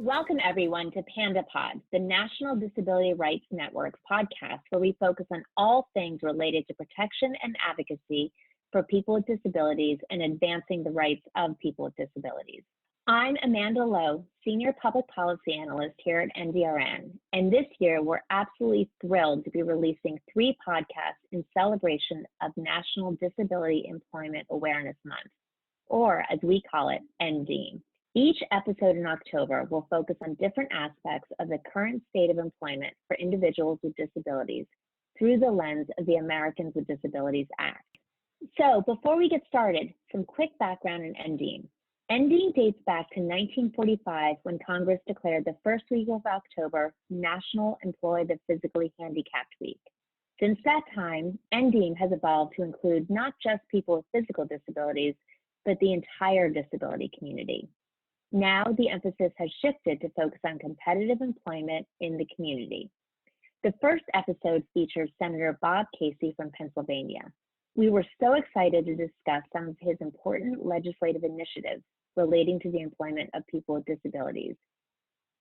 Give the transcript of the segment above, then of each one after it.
Welcome, everyone, to PandA Pod, the National Disability Rights Network podcast, where we focus on all things related to protection and advocacy for people with disabilities and advancing the rights of people with disabilities. I'm Amanda Lowe, Senior Public Policy Analyst here at NDRN, and this year we're absolutely thrilled to be releasing 3 podcasts in celebration of National Disability Employment Awareness Month, or as we call it, NDEAM. Each episode in October will focus on different aspects of the current state of employment for individuals with disabilities through the lens of the Americans with Disabilities Act. So before we get started, some quick background in NDEAM. NDEAM dates back to 1945 when Congress declared the first week of October National Employ the Physically Handicapped Week. Since that time, NDEAM has evolved to include not just people with physical disabilities, but the entire disability community. Now the emphasis has shifted to focus on competitive employment in the community. The first episode featured Senator Bob Casey from Pennsylvania. We were so excited to discuss some of his important legislative initiatives relating to the employment of people with disabilities.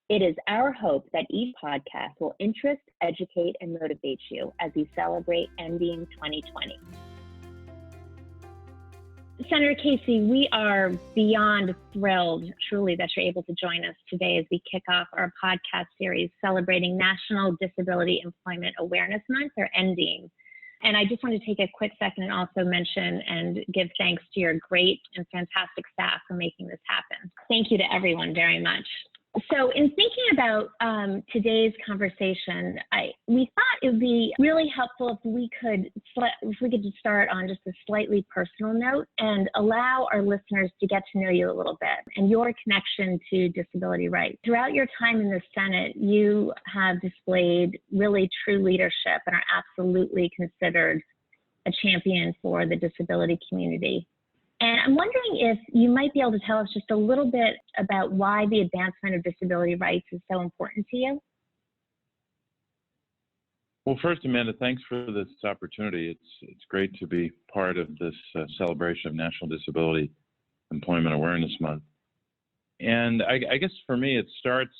It is our hope that each podcast will interest, educate, and motivate you as we celebrate NDEAM 2020. Senator Casey, we are beyond thrilled, truly, that you're able to join us today as we kick off our podcast series celebrating National Disability Employment Awareness Month, or NDEAM. And I just want to take a quick second and also mention and give thanks to your great and fantastic staff for making this happen. Thank you to everyone very much. So in thinking about today's conversation, we thought it would be really helpful if we could just start on just a slightly personal note and allow our listeners to get to know you a little bit and your connection to disability rights. Throughout your time in the Senate, you have displayed really true leadership and are absolutely considered a champion for the disability community. And I'm wondering if you might be able to tell us just a little bit about why the advancement of disability rights is so important to you. Well, first, Amanda, thanks for this opportunity. It's great to be part of this celebration of National Disability Employment Awareness Month. And I guess for me, it starts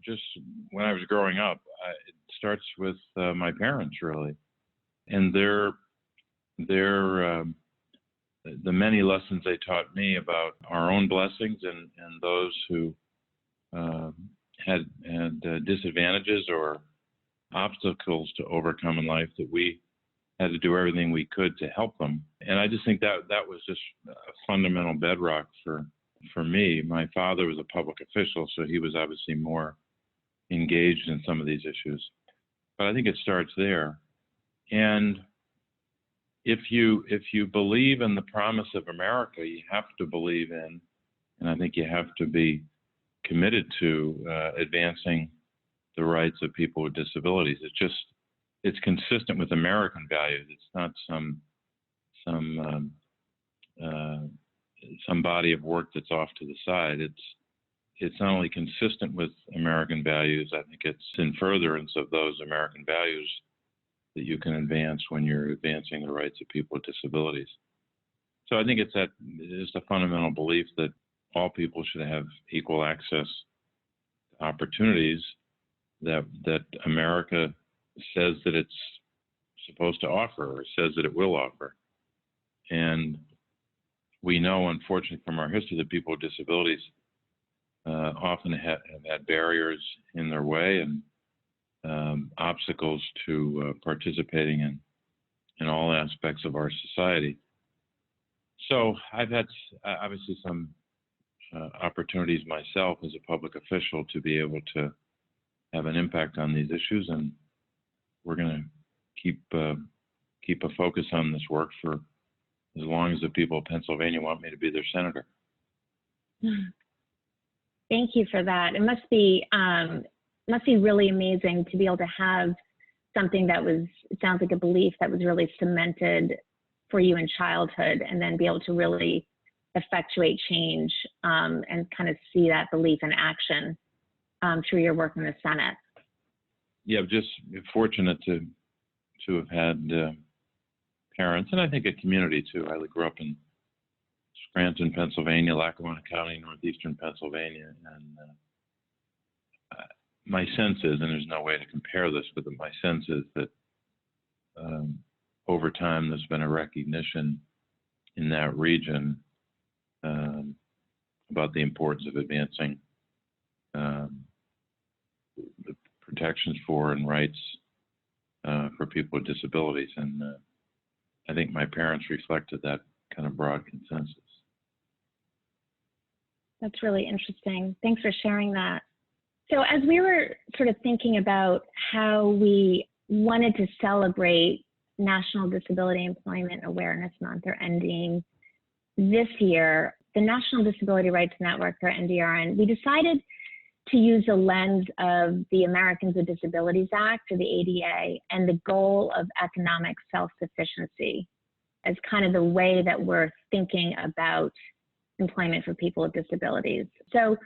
just when I was growing up. It starts with my parents, really, and the many lessons they taught me about our own blessings and those who had disadvantages or obstacles to overcome in life, that we had to do everything we could to help them. And I just think that was just a fundamental bedrock for me. My father was a public official, so he was obviously more engaged in some of these issues. But I think it starts there. And if you believe in the promise of America, you have to believe in, and I think you have to be committed to advancing the rights of people with disabilities. It's consistent with American values. It's not some body of work that's off to the side. It's not only consistent with American values, I think it's in furtherance of those American values that you can advance when you're advancing the rights of people with disabilities. So I think it's a fundamental belief that all people should have equal access to opportunities that America says that it's supposed to offer, or says that it will offer. And we know, unfortunately, from our history, that people with disabilities often have had barriers in their way and obstacles to participating in all aspects of our society. So I've had obviously some opportunities myself as a public official to be able to have an impact on these issues, and we're going to keep a focus on this work for as long as the people of Pennsylvania want me to be their senator. Thank you for that. It must be really amazing to be able to have something that it sounds like a belief that was really cemented for you in childhood, and then be able to really effectuate change and kind of see that belief in action through your work in the Senate. Yeah, just fortunate to have had parents, and I think a community too. I grew up in Scranton, Pennsylvania, Lackawanna County, northeastern Pennsylvania, and my sense is, and there's no way to compare this, but my sense is that over time there's been a recognition in that region about the importance of advancing the protections for and rights for people with disabilities. And I think my parents reflected that kind of broad consensus. That's really interesting. Thanks for sharing that. So as we were sort of thinking about how we wanted to celebrate National Disability Employment Awareness Month, or NDEAM, this year, the National Disability Rights Network, or NDRN, we decided to use the lens of the Americans with Disabilities Act, or the ADA, and the goal of economic self-sufficiency as kind of the way that we're thinking about employment for people with disabilities. So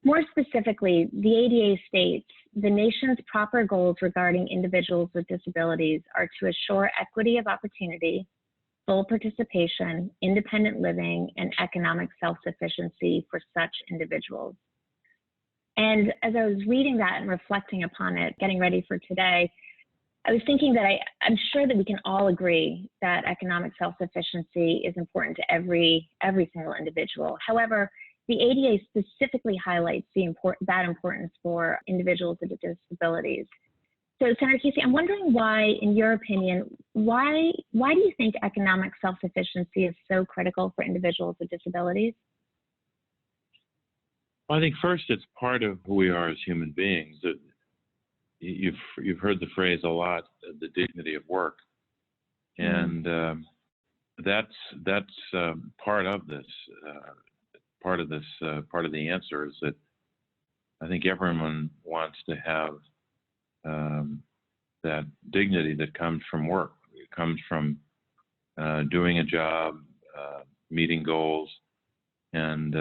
more specifically, the ADA states the nation's proper goals regarding individuals with disabilities are to assure equity of opportunity, full participation, independent living, and economic self-sufficiency for such individuals. And as I was reading that and reflecting upon it, getting ready for today, I was thinking that I'm sure that we can all agree that economic self-sufficiency is important to every single individual. However, the ADA specifically highlights that importance for individuals with disabilities. So, Senator Casey, I'm wondering why, in your opinion, why do you think economic self-sufficiency is so critical for individuals with disabilities? Well, I think first it's part of who we are as human beings. You've heard the phrase a lot, the dignity of work, and that's part of this. Part of the answer is that I think everyone wants to have that dignity that comes from work. It comes from doing a job, meeting goals, and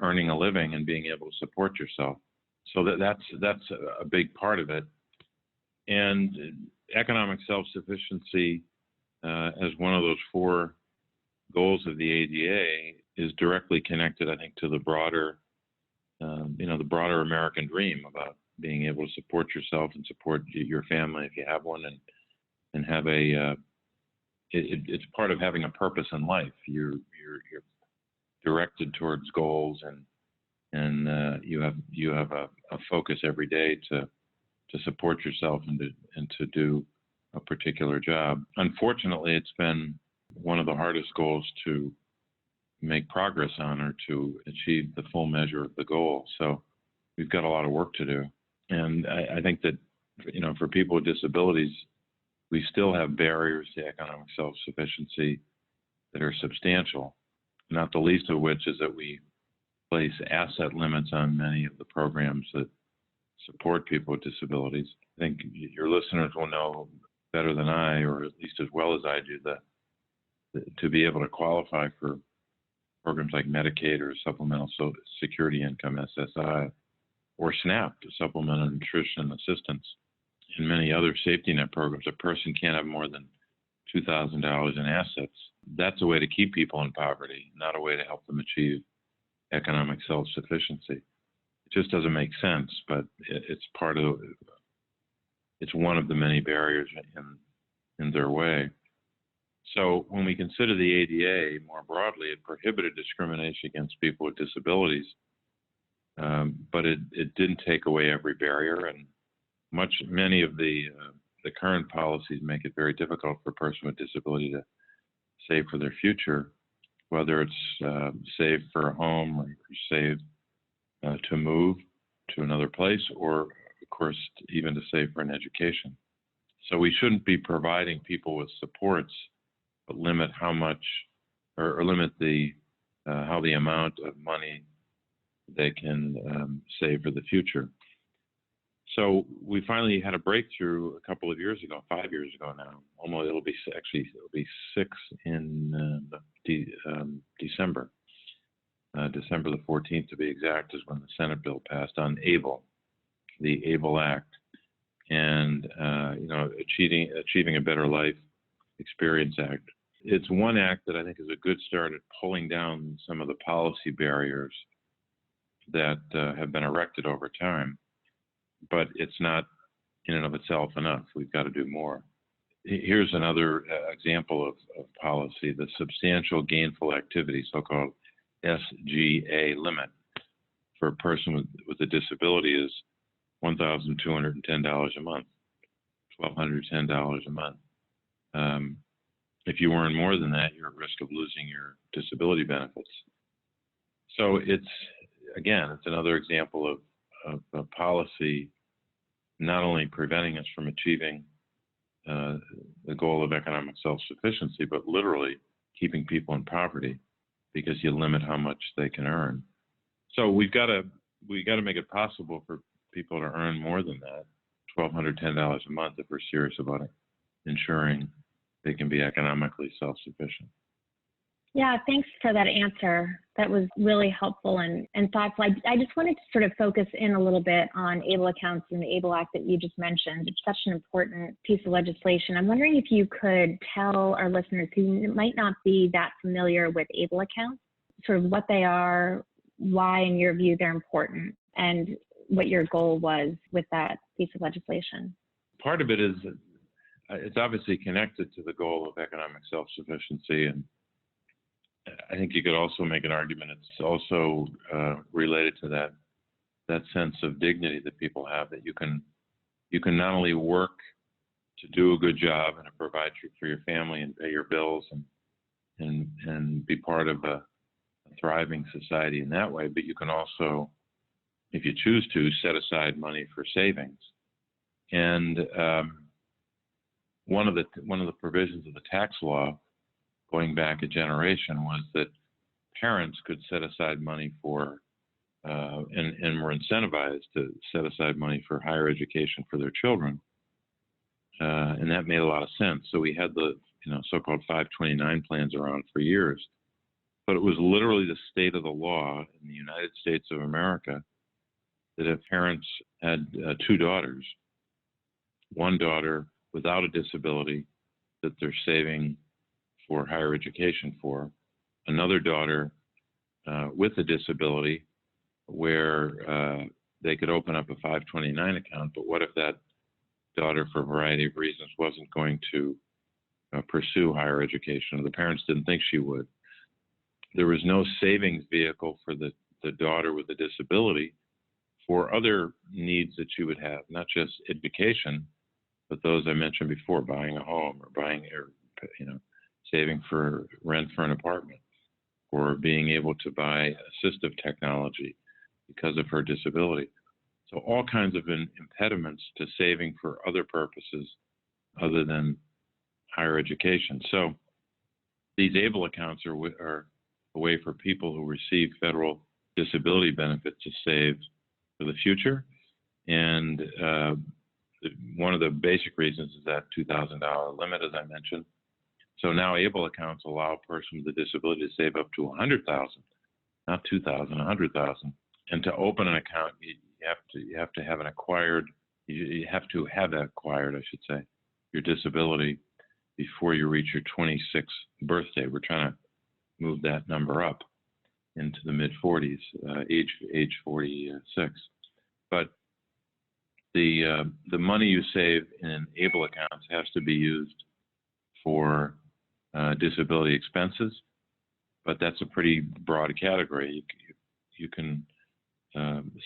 earning a living and being able to support yourself. So that's a big part of it. And economic self-sufficiency as one of those four goals of the ADA is directly connected, I think, to the broader, the broader American dream about being able to support yourself and support your family if you have one, and have it's part of having a purpose in life. You're directed towards goals, and you have a focus every day to support yourself and to do a particular job. Unfortunately, it's been one of the hardest goals to make progress on, or to achieve the full measure of the goal. So we've got a lot of work to do. And I think that, for people with disabilities, we still have barriers to economic self-sufficiency that are substantial, not the least of which is that we place asset limits on many of the programs that support people with disabilities. I think your listeners will know better than I, or at least as well as I do, that to be able to qualify for programs like Medicaid or Supplemental Security Income, SSI, or SNAP, Supplemental Nutrition Assistance, and many other safety net programs, a person can't have more than $2,000 in assets. That's a way to keep people in poverty, not a way to help them achieve economic self-sufficiency. It just doesn't make sense, but it's one of the many barriers in their way. So when we consider the ADA more broadly, it prohibited discrimination against people with disabilities, but it didn't take away every barrier, and many of the current policies make it very difficult for a person with disability to save for their future, whether it's save for a home, or save to move to another place, or of course even to save for an education. So we shouldn't be providing people with supports, but limit how much, or limit how the amount of money they can save for the future. So we finally had a breakthrough a couple of years ago, 5 years ago now. Almost it'll be 6 in December. December the 14th, to be exact, is when the Senate bill passed on ABLE, the ABLE Act, and Achieving a Better Life Experience Act. It's one act that I think is a good start at pulling down some of the policy barriers that have been erected over time. but it's not in and of itself enough. We've got to do more. Here's another example of policy: the substantial gainful activity, so-called SGA limit, for a person with a disability is $1,210 a month, $1,210 a month. If you earn more than that, you're at risk of losing your disability benefits. So it's another example of a policy not only preventing us from achieving the goal of economic self-sufficiency, but literally keeping people in poverty because you limit how much they can earn. So we got to make it possible for people to earn more than that, $1,210 a month, if we're serious about it, ensuring they can be economically self-sufficient. Yeah, thanks for that answer. That was really helpful and thoughtful. I just wanted to sort of focus in a little bit on ABLE accounts and the ABLE Act that you just mentioned. It's such an important piece of legislation. I'm wondering if you could tell our listeners who might not be that familiar with ABLE accounts, sort of what they are, why in your view they're important, and what your goal was with that piece of legislation. Part of it is, it's obviously connected to the goal of economic self-sufficiency, and I think you could also make an argument it's also related to that sense of dignity that people have, that you can not only work to do a good job and to provide for your family and pay your bills and be part of a thriving society in that way, but you can also, if you choose to, set aside money for savings. And one of the provisions of the tax law going back a generation was that parents could set aside money for, and were incentivized to set aside money for higher education for their children. And that made a lot of sense. So we had the so-called 529 plans around for years. But it was literally the state of the law in the United States of America that if parents had two daughters, one daughter without a disability that they're saving for higher education for, another daughter with a disability where they could open up a 529 account, but what if that daughter, for a variety of reasons, wasn't going to pursue higher education, or the parents didn't think she would? There was no savings vehicle for the daughter with a disability for other needs that she would have, not just education, but those I mentioned before, buying a home or saving for rent for an apartment, or being able to buy assistive technology because of her disability. So all kinds of impediments to saving for other purposes other than higher education. So these ABLE accounts are a way for people who receive federal disability benefits to save for the future. And one of the basic reasons is that $2,000 limit, as I mentioned. So now ABLE accounts allow a person with a disability to save up to $100,000, not $2,000, $100,000. And to open an account, you have to have acquired, I should say, your disability before you reach your 26th birthday. We're trying to move that number up into the mid-40s, age 46. But the money you save in ABLE accounts has to be used for disability expenses, but that's a pretty broad category. You can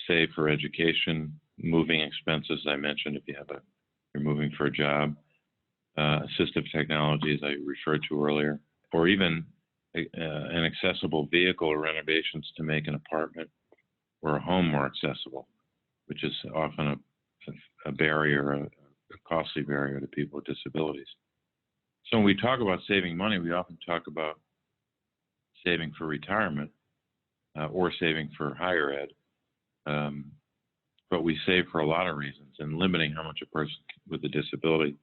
save for education, moving expenses, I mentioned, if you're moving for a job, assistive technology, as I referred to earlier, or even an accessible vehicle or renovations to make an apartment or a home more accessible, which is often a barrier, a costly barrier to people with disabilities. So when we talk about saving money, we often talk about saving for retirement or saving for higher ed. But we save for a lot of reasons, and limiting how much a person with a disability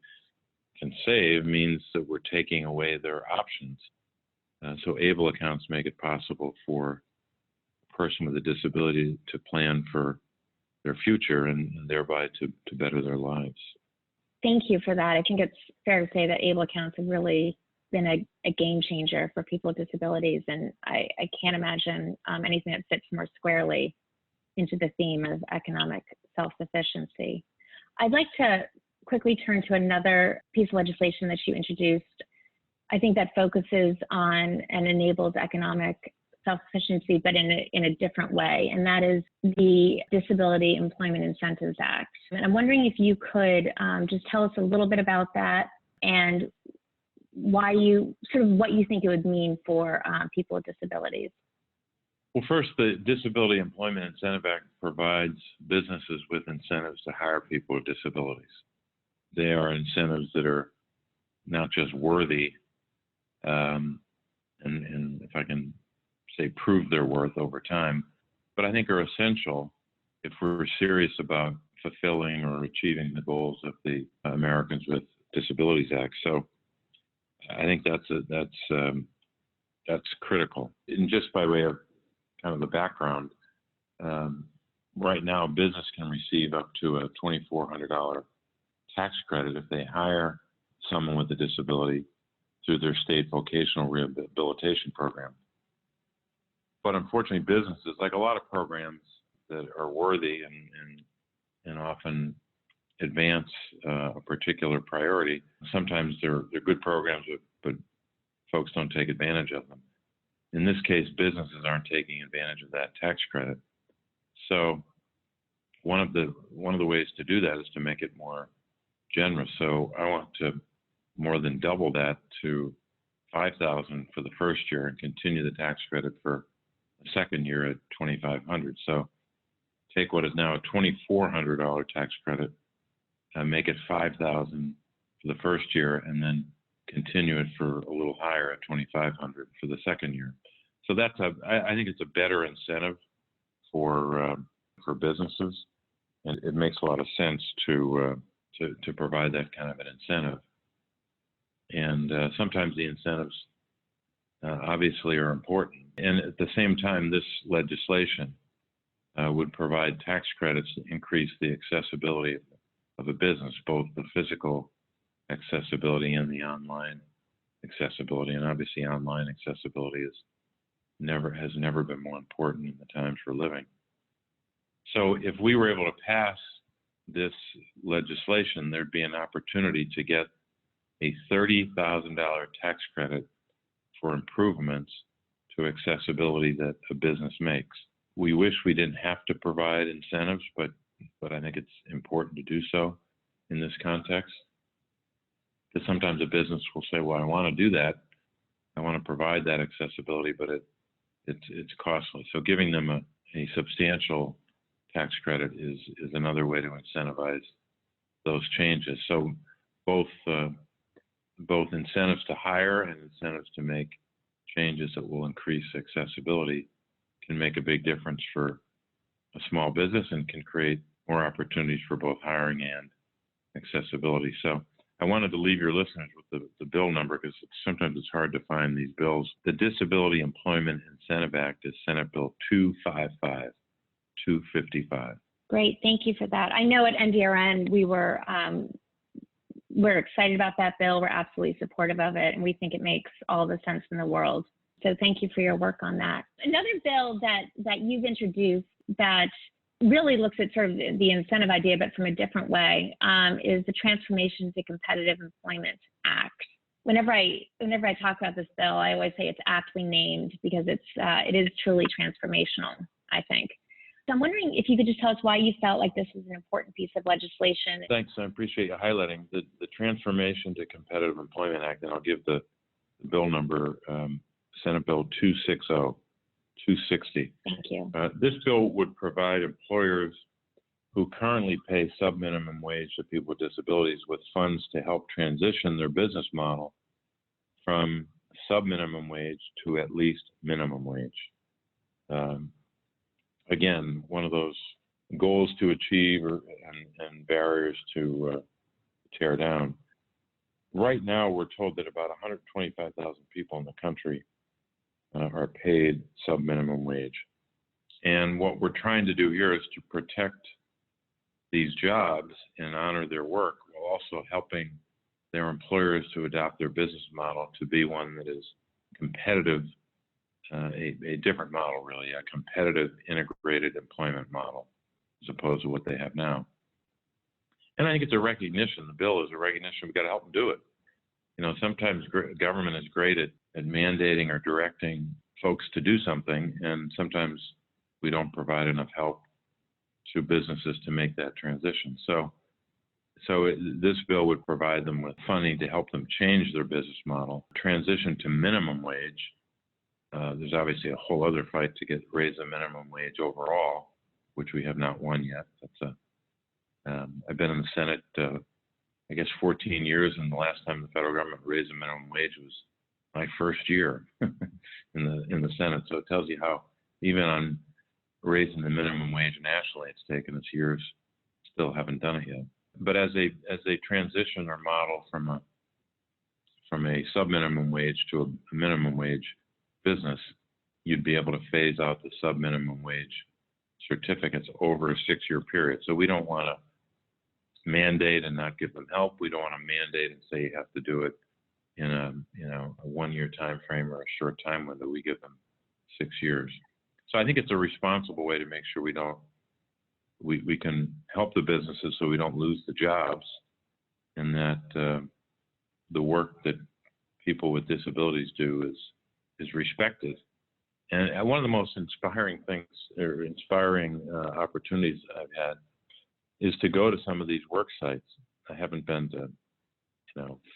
can save means that we're taking away their options. So ABLE accounts make it possible for a person with a disability to plan for their future and thereby to better their lives. Thank you for that. I think it's fair to say that ABLE accounts have really been a game changer for people with disabilities, and I can't imagine anything that fits more squarely into the theme of economic self-sufficiency. I'd like to quickly turn to another piece of legislation that you introduced. I think that focuses on and enables economic self-sufficiency, but in a different way, and that is the Disability Employment Incentives Act. And I'm wondering if you could just tell us a little bit about that and why what you think it would mean for people with disabilities. Well, first, the Disability Employment Incentive Act provides businesses with incentives to hire people with disabilities. They are incentives that are not just worthy, and if I can say prove their worth over time, but I think are essential if we're serious about fulfilling or achieving the goals of the Americans with Disabilities Act. So I think that's critical. And just by way of kind of the background, right now business can receive up to a $2,400 tax credit if they hire someone with a disability through their state vocational rehabilitation program. But unfortunately, businesses, like a lot of programs that are worthy and often advance a particular priority, sometimes they're good programs, but folks don't take advantage of them. In this case, businesses aren't taking advantage of that tax credit. So one of the ways to do that is to make it more generous. So I want to more than double that to $5,000 for the first year and continue the tax credit for the second year at $2,500. So take what is now a $2,400 tax credit and make it $5,000 for the first year, and then continue it for a little higher at $2,500 for the second year. So I think it's a better incentive for businesses, and it makes a lot of sense to provide that kind of an incentive. And sometimes the incentives obviously are important. And at the same time, this legislation would provide tax credits to increase the accessibility of a business, both the physical accessibility and the online accessibility. And obviously online accessibility has never been more important in the times we're living. So if we were able to pass this legislation, there'd be an opportunity to get a $30,000 tax credit for improvements to accessibility that a business makes. We wish we didn't have to provide incentives, but I think it's important to do so in this context. Because sometimes a business will say, well, I want to do that. I want to provide that accessibility, but it's costly. So giving them a substantial tax credit is another way to incentivize those changes. So both incentives to hire and incentives to make changes that will increase accessibility can make a big difference for a small business and can create more opportunities for both hiring and accessibility. So I wanted to leave your listeners with the bill number, because sometimes it's hard to find these bills. The Disability Employment Incentive Act is Senate Bill 255. Great, thank you for that. I know at NDRN we're excited about that bill. We're absolutely supportive of it, and we think it makes all the sense in the world. So thank you for your work on that. Another bill that you've introduced that really looks at sort of the incentive idea, but from a different way, is the Transformation to Competitive Employment Act. Whenever I talk about this bill, I always say it's aptly named because it is truly transformational, I think. So I'm wondering if you could just tell us why you felt like this was an important piece of legislation. Thanks. I appreciate you highlighting the Transformation to Competitive Employment Act, and I'll give the bill number, Senate Bill 260. Thank you. This bill would provide employers who currently pay sub-minimum wage to people with disabilities with funds to help transition their business model from sub-minimum wage to at least minimum wage. Again, one of those goals to achieve and barriers to tear down. Right now, we're told that about 125,000 people in the country are paid sub-minimum wage. And what we're trying to do here is to protect these jobs and honor their work, while also helping their employers to adopt their business model to be one that is competitive, a different model really, a competitive integrated employment model. as opposed to what they have now. And I think it's a recognition. The bill is a recognition. We've got to help them do it. You know, sometimes government is great at mandating or directing folks to do something, and sometimes we don't provide enough help to businesses to make that transition. So this bill would provide them with funding to help them change their business model, transition to minimum wage. There's obviously a whole other fight to raise the minimum wage overall, which we have not won yet. I've been in the Senate, I guess 14 years, and the last time the federal government raised the minimum wage was my first year in the Senate. So it tells you how even on raising the minimum wage nationally, it's taken us years. Still haven't done it yet. But as they transition or model from a sub-minimum wage to a minimum wage business, you'd be able to phase out the sub-minimum wage certificates over a 6-year period. So we don't want to mandate and not give them help. We don't want to mandate and say you have to do it in a 1-year time frame or a short time window. We give them 6 years. So I think it's a responsible way to make sure we can help the businesses so we don't lose the jobs, and that the work that people with disabilities do is respected. And one of the most inspiring things, or inspiring opportunities I've had, is to go to some of these work sites. I haven't been to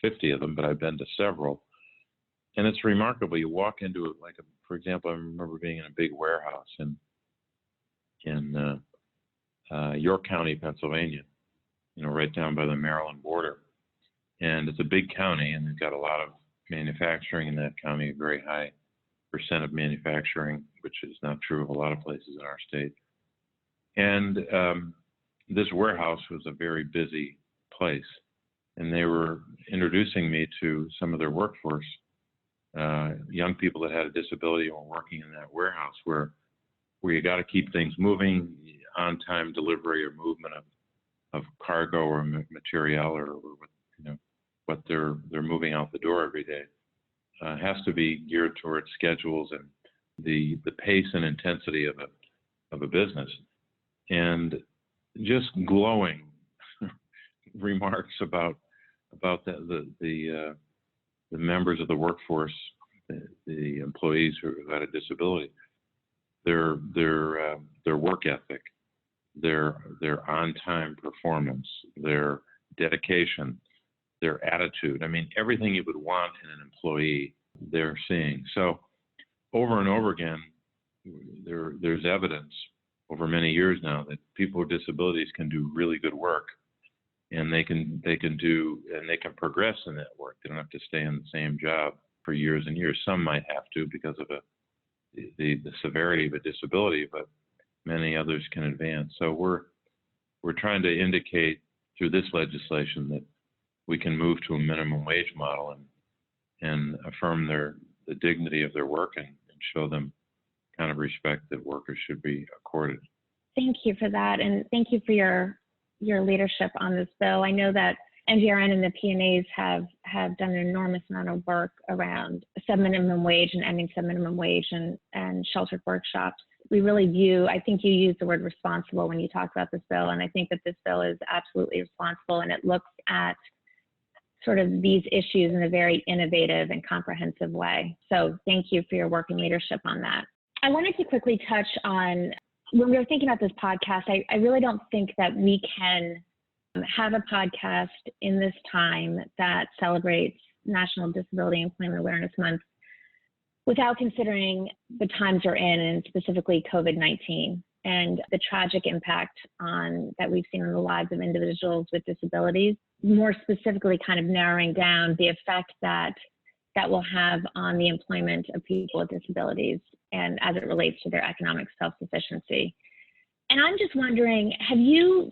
50 of them, but I've been to several. And it's remarkable. You walk into it for example, I remember being in a big warehouse in York County, Pennsylvania, right down by the Maryland border. And it's a big county, and they've got a lot of manufacturing in that county, a very high percent of manufacturing, which is not true of a lot of places in our state. And this warehouse was a very busy place, and they were introducing me to some of their workforce, young people that had a disability and were working in that warehouse, where you got to keep things moving, on-time delivery or movement of cargo or material or what they're moving out the door every day. Has to be geared towards schedules and the pace and intensity of a business. And just glowing remarks about the members of the workforce, the employees who had a disability, their work ethic, their on-time performance, their dedication, their attitude. I mean, everything you would want in an employee, they're seeing. So over and over again, there's evidence over many years now that people with disabilities can do really good work, and they can progress in that work. They don't have to stay in the same job for years and years. Some might have to because of the severity of a disability, but many others can advance. So we're trying to indicate through this legislation that we can move to a minimum wage model and affirm the dignity of their work and show them kind of respect that workers should be accorded. Thank you for that, and thank you for your leadership on this bill. I know that NDRN and the P&As have done an enormous amount of work around sub-minimum wage and ending sub-minimum wage and sheltered workshops. We really view, I think you used the word responsible when you talked about this bill, and I think that this bill is absolutely responsible, and it looks at sort of these issues in a very innovative and comprehensive way. So thank you for your work and leadership on that. I wanted to quickly touch on, when we were thinking about this podcast, I really don't think that we can have a podcast in this time that celebrates National Disability Employment Awareness Month without considering the times we're in, and specifically COVID-19 and the tragic impact that we've seen on the lives of individuals with disabilities, more specifically kind of narrowing down the effect that will have on the employment of people with disabilities and as it relates to their economic self-sufficiency. And I'm just wondering, have you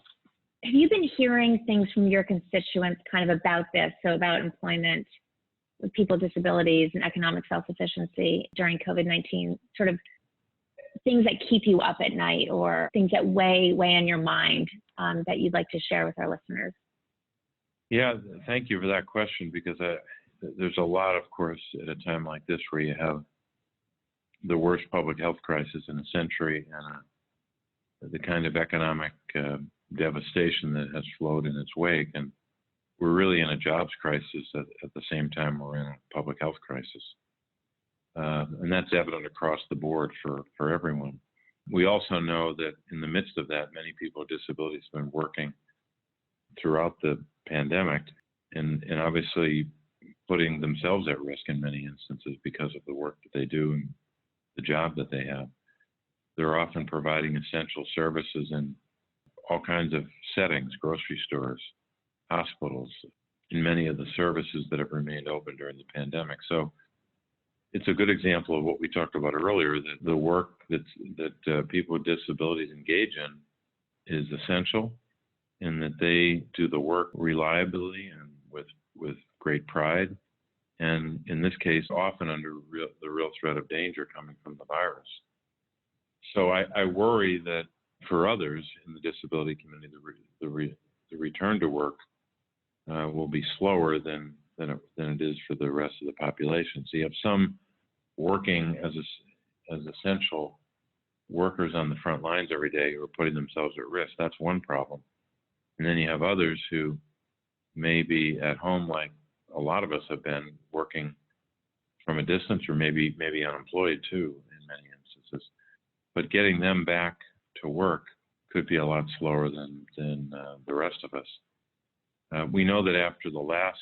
been hearing things from your constituents kind of about this, so about employment with people with disabilities and economic self-sufficiency during COVID-19, sort of things that keep you up at night or things that weigh on your mind that you'd like to share with our listeners? Yeah, thank you for that question, because there's a lot, of course, at a time like this where you have the worst public health crisis in a century the kind of economic devastation that has flowed in its wake. And we're really in a jobs crisis at the same time we're in a public health crisis. And that's evident across the board for everyone. We also know that in the midst of that, many people with disabilities have been working throughout the pandemic and obviously putting themselves at risk in many instances because of the work that they do and the job that they have. They're often providing essential services in all kinds of settings, grocery stores, hospitals, in many of the services that have remained open during the pandemic. So it's a good example of what we talked about earlier, that the work that people with disabilities engage in is essential, and that they do the work reliably and with great pride, and in this case, often under the real threat of danger coming from the virus. So I worry that for others in the disability community, the return to work will be slower than it is for the rest of the population. So you have some working as essential workers on the front lines every day who are putting themselves at risk. That's one problem. And then you have others who may be at home, like a lot of us have been, working from a distance, or maybe unemployed too in many instances. But getting them back to work could be a lot slower than the rest of us. We know that after the last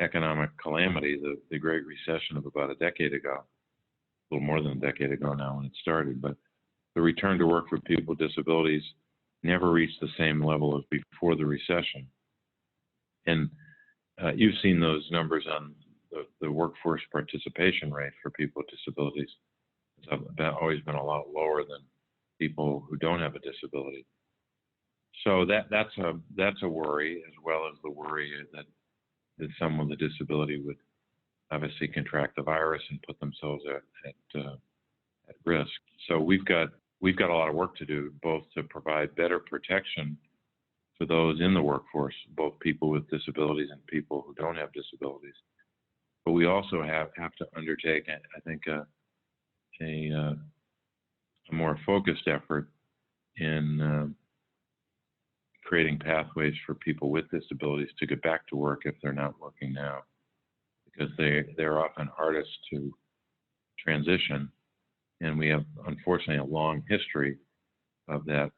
economic calamity, the Great Recession of about a decade ago, a little more than a decade ago now when it started, but the return to work for people with disabilities never reached the same level as before the recession. And you've seen those numbers on the workforce participation rate for people with disabilities. It's always been a lot lower than people who don't have a disability. So that's a worry, as well as the worry that someone with a disability would obviously contract the virus and put themselves at risk. So we've got a lot of work to do, both to provide better protection for those in the workforce, both people with disabilities and people who don't have disabilities. But we also have to undertake, I think, a more focused effort in creating pathways for people with disabilities to get back to work if they're not working now, because they're often hardest to transition. And we have, unfortunately, a long history of that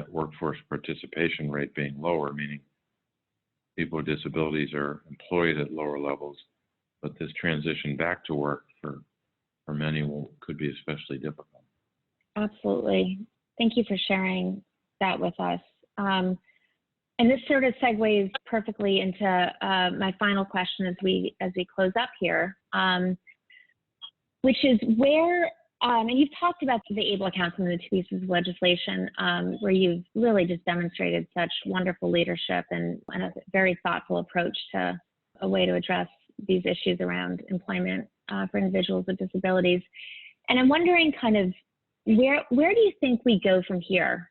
workforce participation rate being lower, meaning people with disabilities are employed at lower levels, but this transition back to work for many could be especially difficult. Absolutely. Thank you for sharing that with us. And this sort of segues perfectly into my final question as we close up here, which is where, and you've talked about the ABLE accounts and the two pieces of legislation where you've really just demonstrated such wonderful leadership and a very thoughtful approach to a way to address these issues around employment for individuals with disabilities. And I'm wondering kind of where do you think we go from here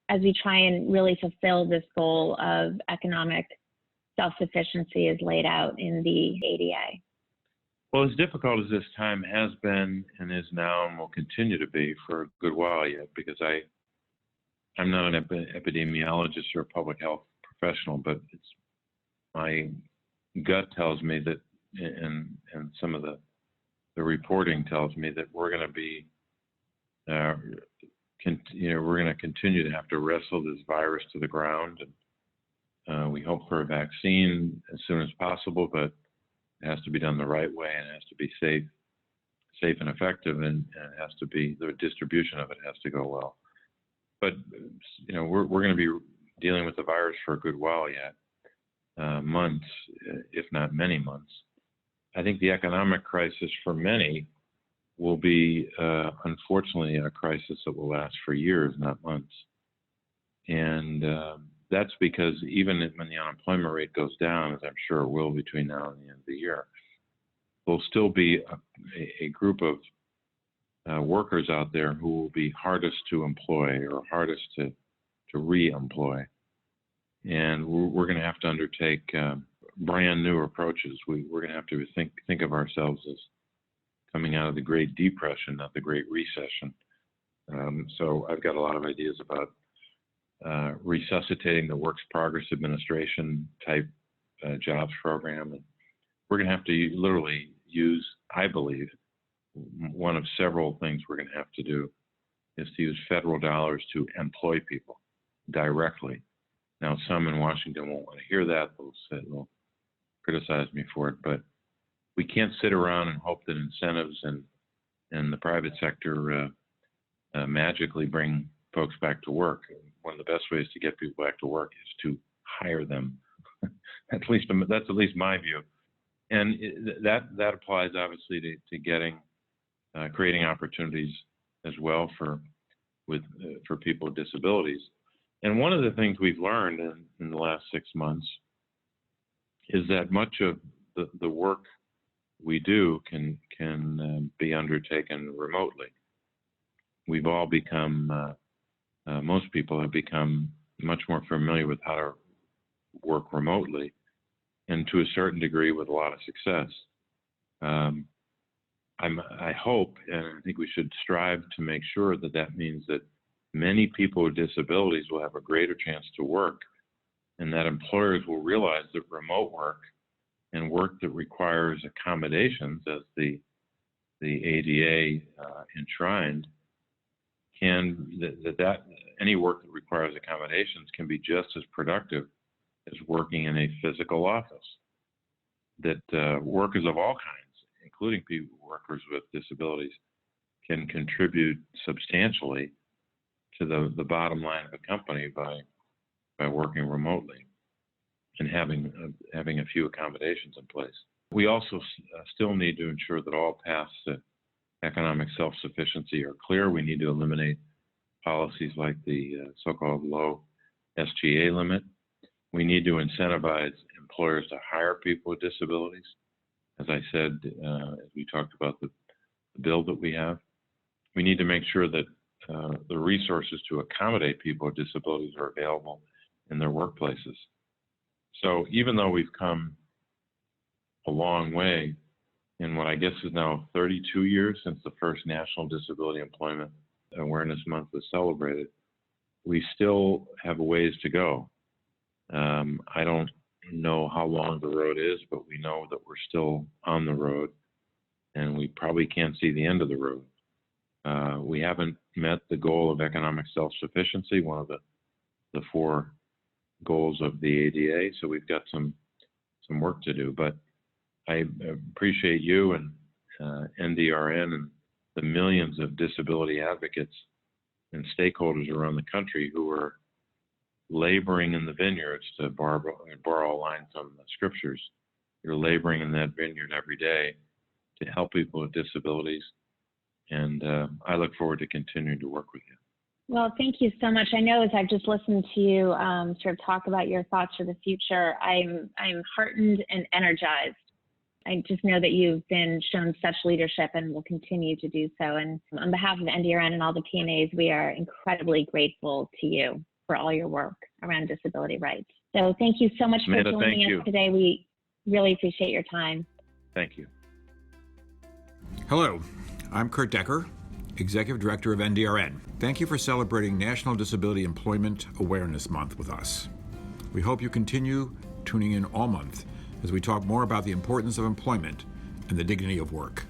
as we try and really fulfill this goal of economic self-sufficiency as laid out in the ADA? Well, as difficult as this time has been and is now and will continue to be for a good while yet, because I'm not an epidemiologist or a public health professional, but my gut tells me that, and some of the reporting tells me that we're going to be, we're going to continue to have to wrestle this virus to the ground. And we hope for a vaccine as soon as possible, but it has to be done the right way, and it has to be safe and effective, and it has to be, the distribution of it has to go well. But we're going to be dealing with the virus for a good while yet, months, if not many months. I think the economic crisis for many will be, unfortunately, a crisis that will last for years, not months. And that's because even when the unemployment rate goes down, as I'm sure it will between now and the end of the year, there'll still be a group of workers out there who will be hardest to employ or hardest to re-employ. And we're going to have to undertake brand new approaches. We're going to have to think of ourselves as coming out of the Great Depression, not the Great Recession. So I've got a lot of ideas about resuscitating the Works Progress Administration type jobs program. And we're going to have to literally use, I believe, one of several things we're going to have to do is to use federal dollars to employ people directly. Now, some in Washington won't want to hear that. They'll criticize me for it, but we can't sit around and hope that incentives and the private sector magically bring folks back to work. One of the best ways to get people back to work is to hire them. That's at least my view, and that applies obviously to getting creating opportunities as well for people with disabilities. And one of the things we've learned in the last 6 months is that much of the work we do can be undertaken remotely. We've all become, most people have become much more familiar with how to work remotely, and to a certain degree with a lot of success. I hope, and I think we should strive to make sure that means that many people with disabilities will have a greater chance to work, and that employers will realize that remote work and work that requires accommodations, as the ADA enshrined, that any work that requires accommodations can be just as productive as working in a physical office. That workers of all kinds, including workers with disabilities, can contribute substantially to the bottom line of a company by working remotely and having a few accommodations in place. We also still need to ensure that all paths to economic self-sufficiency are clear. We need to eliminate policies like the so-called low SGA limit. We need to incentivize employers to hire people with disabilities. As I said, as we talked about the bill that we have, we need to make sure that the resources to accommodate people with disabilities are available in their workplaces. So even though we've come a long way in what I guess is now 32 years since the first National Disability Employment Awareness Month was celebrated, we still have a ways to go. I don't know how long the road is, but we know that we're still on the road, and we probably can't see the end of the road. We haven't met the goal of economic self-sufficiency, one of the 4 goals of the ADA, so we've got some work to do. But I appreciate you and NDRN and the millions of disability advocates and stakeholders around the country who are laboring in the vineyards, to borrow a line from the scriptures. You're laboring in that vineyard every day to help people with disabilities, and I look forward to continuing to work with you. Well, thank you so much. I know as I've just listened to you sort of talk about your thoughts for the future, I'm heartened and energized. I just know that you've been shown such leadership and will continue to do so. And on behalf of NDRN and all the P&As, we are incredibly grateful to you for all your work around disability rights. So thank you so much for joining us today. We really appreciate your time. Thank you. Hello, I'm Kurt Decker, Executive Director of NDRN. Thank you for celebrating National Disability Employment Awareness Month with us. We hope you continue tuning in all month as we talk more about the importance of employment and the dignity of work.